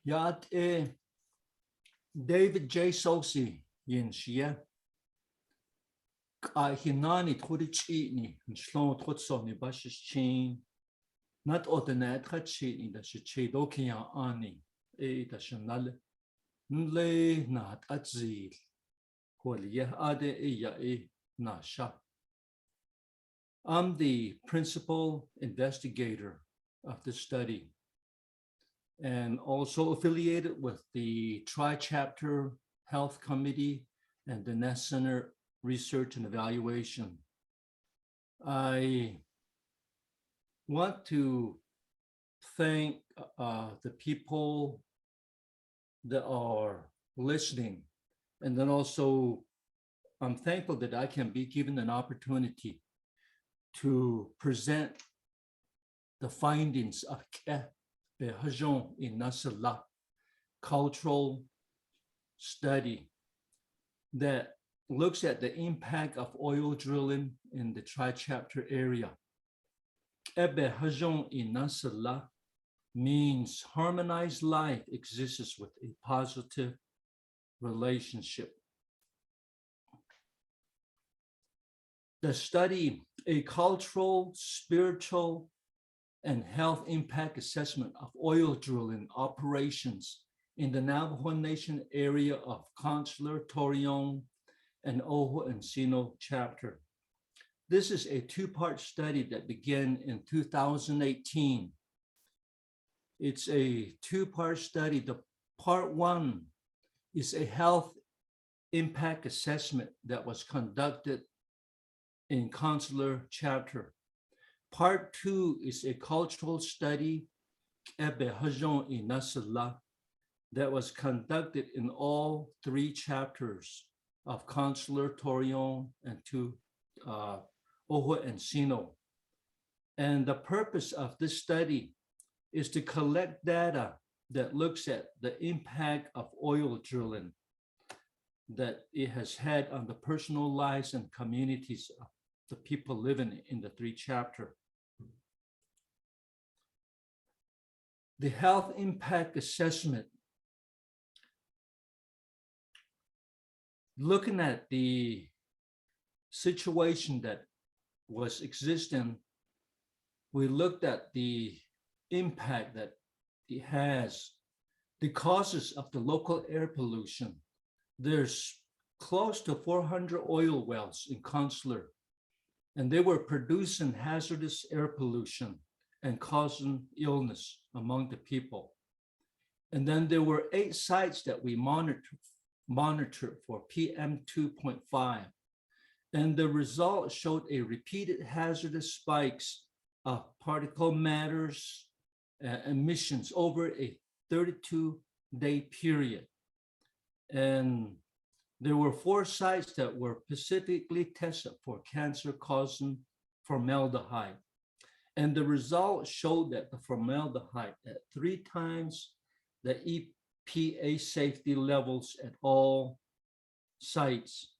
Yat David J. Tsosie yin shia hinani tchini shlon tchotsoni bashichin not ordinate tchini da shichido kia ani da shanal nle nat atzil Holia ade ya nasha. I'm the principal investigator of the study and also affiliated with the Tri-Chapter Health Committee and the Nest Center Research and Evaluation. I want to thank the people that are listening, and then also I'm thankful that I can be given an opportunity to present the findings of Hozhoogo Iina Sila cultural study that looks at the impact of oil drilling in the Tri-Chapter area. Hozhoogo Iina Sila means harmonized life exists with a positive relationship. The study, a cultural, spiritual, and health impact assessment of oil drilling operations in the Navajo Nation area of Consular, Torreon, and Ojo Encino chapter. This is a two-part study that began in 2018. It's a two-part study. The part one is a health impact assessment that was conducted in Consular chapter. Part two is a cultural study Hozhoogo Iina Sila that was conducted in all three chapters of Consular, Torreon, and Ojo Encino. And the purpose of this study is to collect data that looks at the impact of oil drilling that it has had on the personal lives and communities of the people living in the three chapter. The health impact assessment, looking at the situation that was existing, we looked at the impact that it has, the causes of the local air pollution. There's close to 400 oil wells in Consular, and they were producing hazardous air pollution and causing illness among the people. And then there were 8 sites that we monitored for PM2.5. And the results showed a repeated hazardous spikes of particle matters emissions over a 32-day period. And there were 4 sites that were specifically tested for cancer-causing formaldehyde. And the results showed that the formaldehyde at 3 times the EPA safety levels at all sites.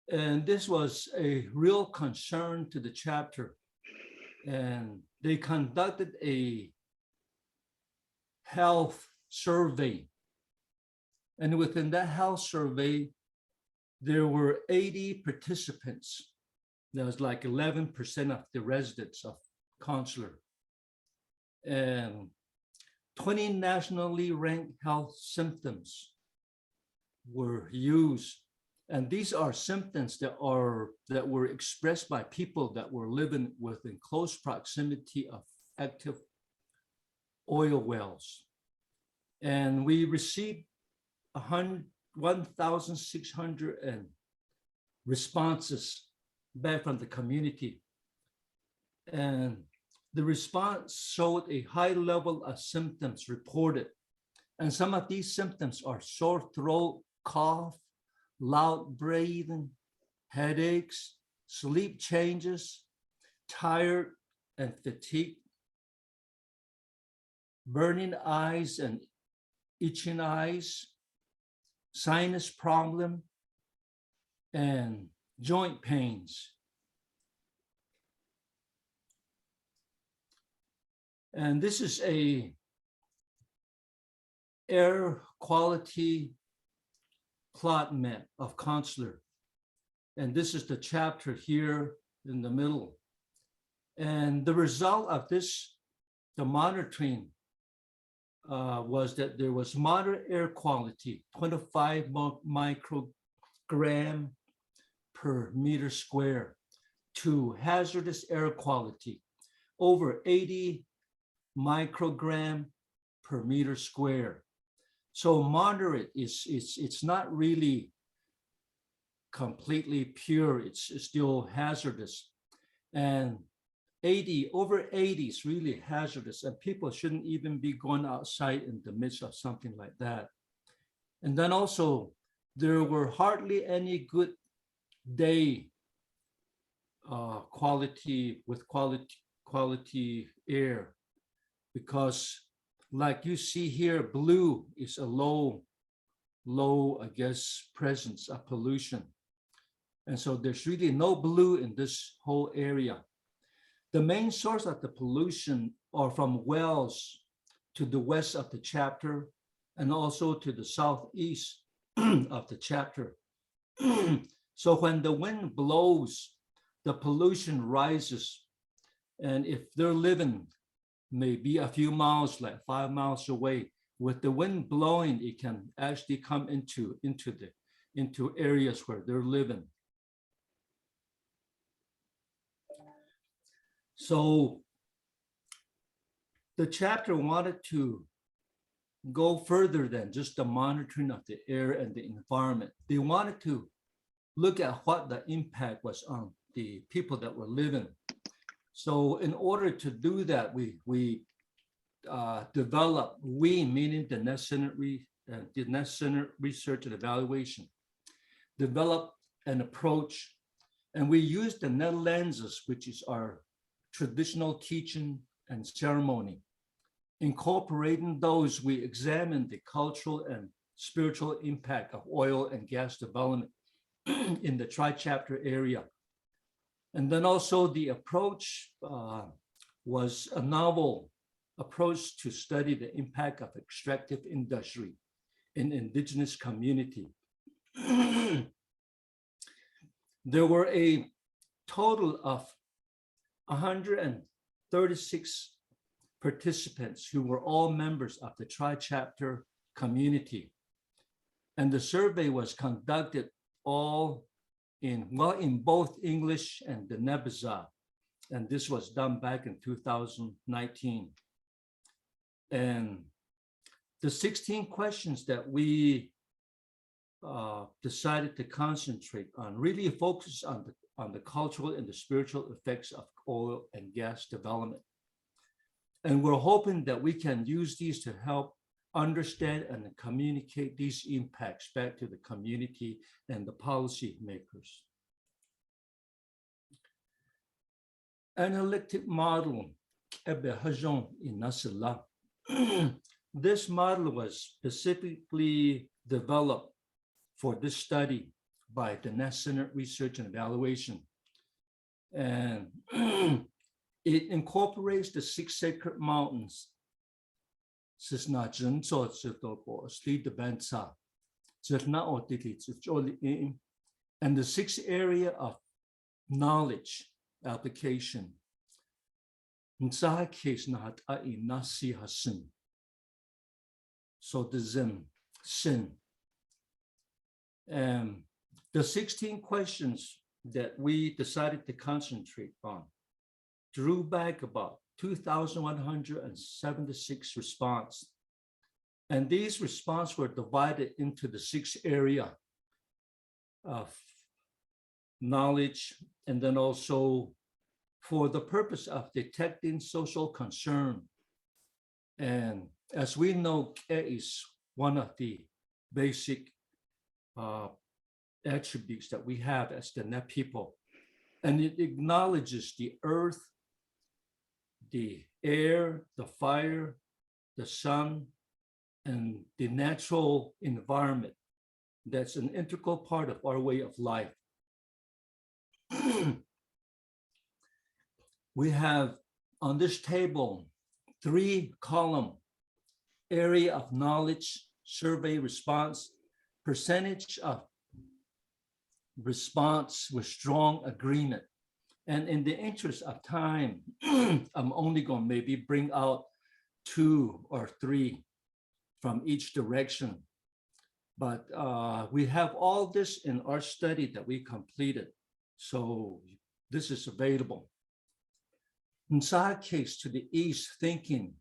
And this was a real concern to the chapter. And they conducted a health survey. And within that health survey, there were 80 participants. That was like 11% of the residents of Consular. And 20 nationally ranked health symptoms were used. And these are symptoms that were expressed by people that were living within close proximity of active oil wells. And we received 1,600 responses back from the community. And the response showed a high level of symptoms reported. And some of these symptoms are sore throat, cough, loud breathing, headaches, sleep changes, tired and fatigue, burning eyes and itching eyes, sinus problem, and joint pains. And this is a air quality plot map of Consular. And this is the chapter here in the middle. And the result of this, the monitoring, was that there was moderate air quality, 25 microgram per meter square, to hazardous air quality, over 80 microgram per meter square. So moderate it's not really completely pure, it's still hazardous. And 80, over 80 is really hazardous, and people shouldn't even be going outside in the midst of something like that. And then also, there were hardly any good day quality air, because like you see here, blue is a low, I guess, presence of pollution. And so there's really no blue in this whole area. The main source of the pollution are from wells to the west of the chapter and also to the southeast of the chapter. So when the wind blows, the pollution rises. And if they're living maybe a few miles, like 5 miles away, with the wind blowing, it can actually come into areas where they're living. So the chapter wanted to go further than just the monitoring of the air and the environment. They wanted to look at what the impact was on the people that were living. So in order to do that, we developed, meaning the Net Center Research and Evaluation, developed an approach, and we used the net lenses, which is our traditional teaching and ceremony. Incorporating those, we examined the cultural and spiritual impact of oil and gas development in the tri-chapter area. And then also the approach was a novel approach to study the impact of extractive industry in indigenous community. There were a total of 136 participants who were all members of the tri-chapter community. And the survey was conducted all in both English and the Nebuza. And this was done back in 2019. And the 16 questions that we decided to concentrate on really focus on the cultural and the spiritual effects of oil and gas development. And we're hoping that we can use these to help understand and communicate these impacts back to the community and the policy makers. Analytic model, Hozhoogo Iina Sila. This model was specifically developed for this study by the Net Center Research and Evaluation. And it incorporates the 6 sacred mountains, and the 6 area of knowledge application. So the sin. And the 16 questions that we decided to concentrate on drew back about 2,176 responses. And these responses were divided into the 6 areas of knowledge, and then also for the purpose of detecting social concern. And as we know, care is one of the basic attributes that we have as the Net people. And it acknowledges the earth, the air, the fire, the sun, and the natural environment that's an integral part of our way of life. We have on this table 3-column area of knowledge, survey response, percentage of response with strong agreement. And in the interest of time, I'm only going to maybe bring out 2 or 3 from each direction. But we have all this in our study that we completed. So this is available. In Sa case to the east, thinking,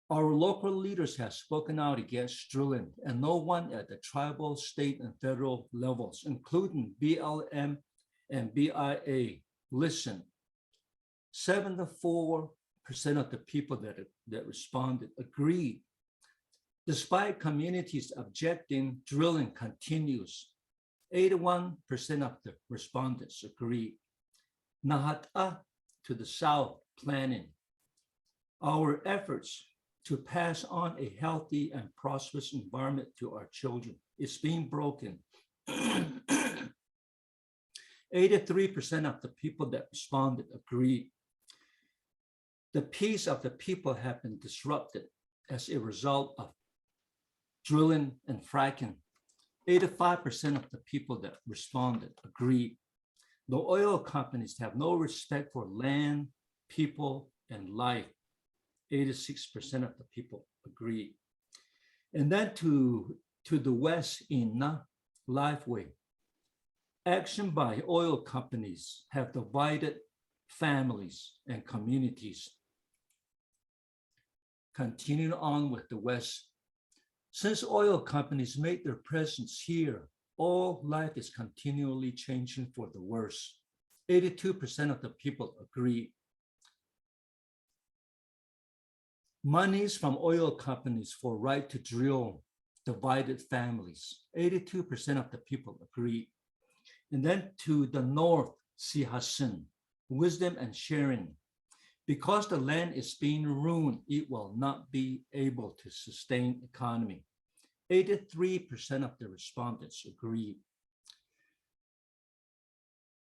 our local leaders have spoken out against drilling, and no one at the tribal, state, and federal levels, including BLM and BIA, listened. 74% of the people that responded agreed. Despite communities objecting, drilling continues. 81% of the respondents agreed. Nahata to the south, planning. Our efforts to pass on a healthy and prosperous environment to our children is being broken. 83% of the people that responded agreed. The peace of the people have been disrupted as a result of drilling and fracking. 85% of the people that responded agreed. The oil companies have no respect for land, people, and life. 86% of the people agreed. And then to the west in Lifeway, action by oil companies have divided families and communities. Continuing on with the west, since oil companies made their presence here, all life is continually changing for the worse. 82% of the people agree. Monies from oil companies for right to drill divided families. 82% of the people agree. And then to the north, Sihasin, wisdom and sharing. Because the land is being ruined, it will not be able to sustain economy. 83% of the respondents agreed.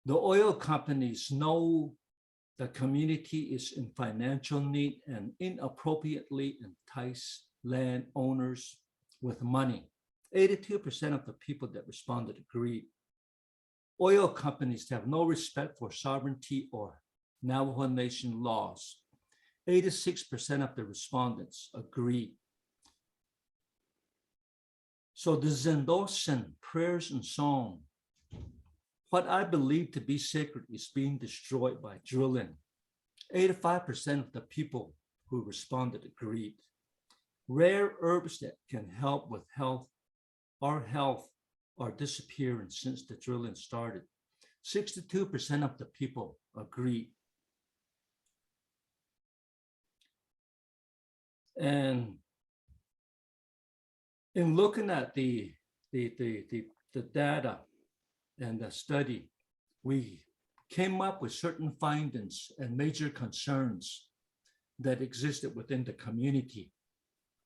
The oil companies know the community is in financial need and inappropriately entice landowners with money. 82% of the people that responded agreed. Oil companies have no respect for sovereignty or Navajo Nation laws. 86% of the respondents agreed. So the Zendosan prayers and song, what I believe to be sacred is being destroyed by drilling. 85% of the people who responded agreed. Rare herbs that can help with health are disappearing since the drilling started. 62% of the people agreed. And in looking at the data and the study, we came up with certain findings and major concerns that existed within the community.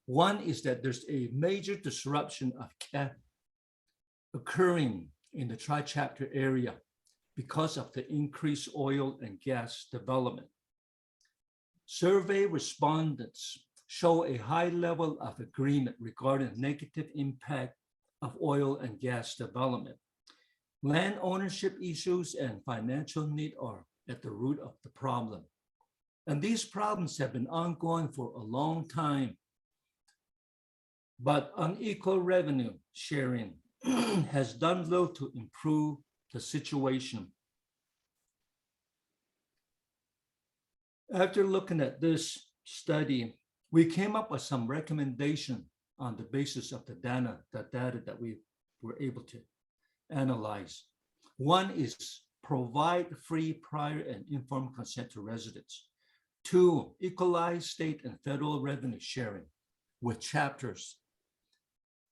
One is that there's a major disruption of occurring in the tri-chapter area because of the increased oil and gas development. Survey respondents show a high level of agreement regarding negative impact of oil and gas development. Land ownership issues and financial need are at the root of the problem. And these problems have been ongoing for a long time. But unequal revenue sharing has done little to improve the situation. After looking at this study, we came up with some recommendation on the basis of the data that we were able to analyze. One is provide free, prior, and informed consent to residents. 2, equalize state and federal revenue sharing with chapters.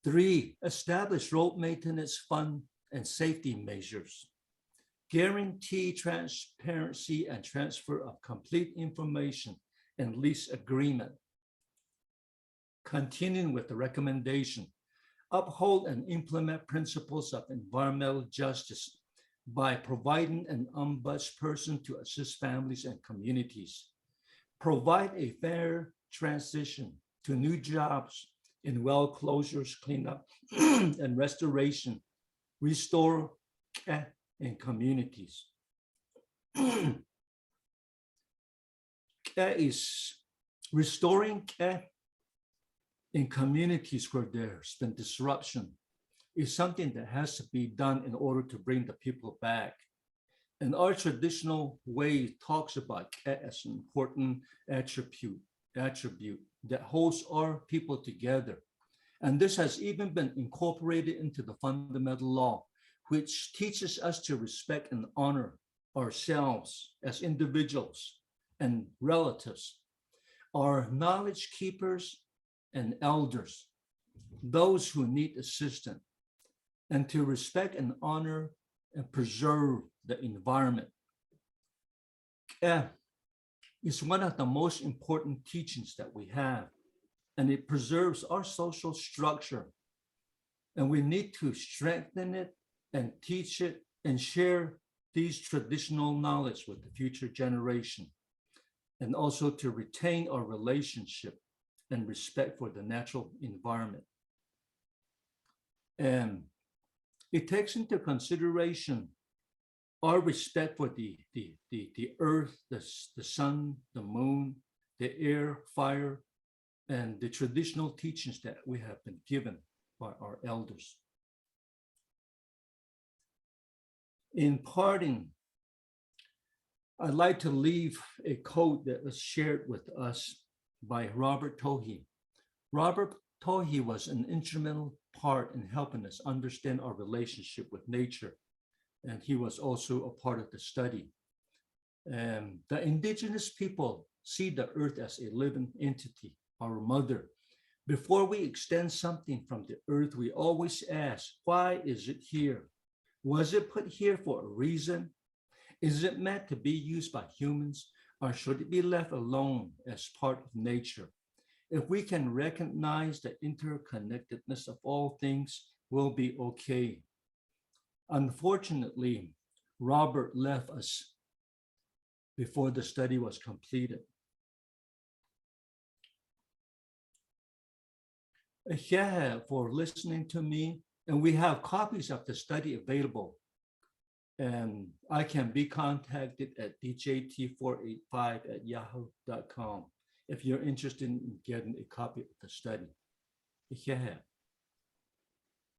3, establish road maintenance fund and safety measures. Guarantee transparency and transfer of complete information and lease agreement. Continuing with the recommendation, uphold and implement principles of environmental justice by providing an ombudsperson to assist families and communities. Provide a fair transition to new jobs in well closures, cleanup, and restoration, restore in communities. Is restoring in communities where there's been disruption is something that has to be done in order to bring the people back. And our traditional way talks about as an important attribute that holds our people together. And this has even been incorporated into the fundamental law, which teaches us to respect and honor ourselves as individuals and relatives, our knowledge keepers and elders, those who need assistance, and to respect and honor and preserve the environment. Is one of the most important teachings that we have, and it preserves our social structure. And we need to strengthen it and teach it and share these traditional knowledge with the future generation, and also to retain our relationship and respect for the natural environment. And it takes into consideration our respect for the earth, the sun, the moon, the air, fire, and the traditional teachings that we have been given by our elders. In parting, I'd like to leave a quote that was shared with us by Robert Tsosie. Robert Tsosie was an instrumental part in helping us understand our relationship with nature, and he was also a part of the study. The indigenous people see the earth as a living entity, our mother. Before we extend something from the earth, we always ask, why is it here? Was it put here for a reason? Is it meant to be used by humans, or should it be left alone as part of nature? If we can recognize the interconnectedness of all things, we'll be okay. Unfortunately, Robert left us before the study was completed. Yeah, for listening to me, and we have copies of the study available. And I can be contacted at djt485@yahoo.com if you're interested in getting a copy of the study. Yeah.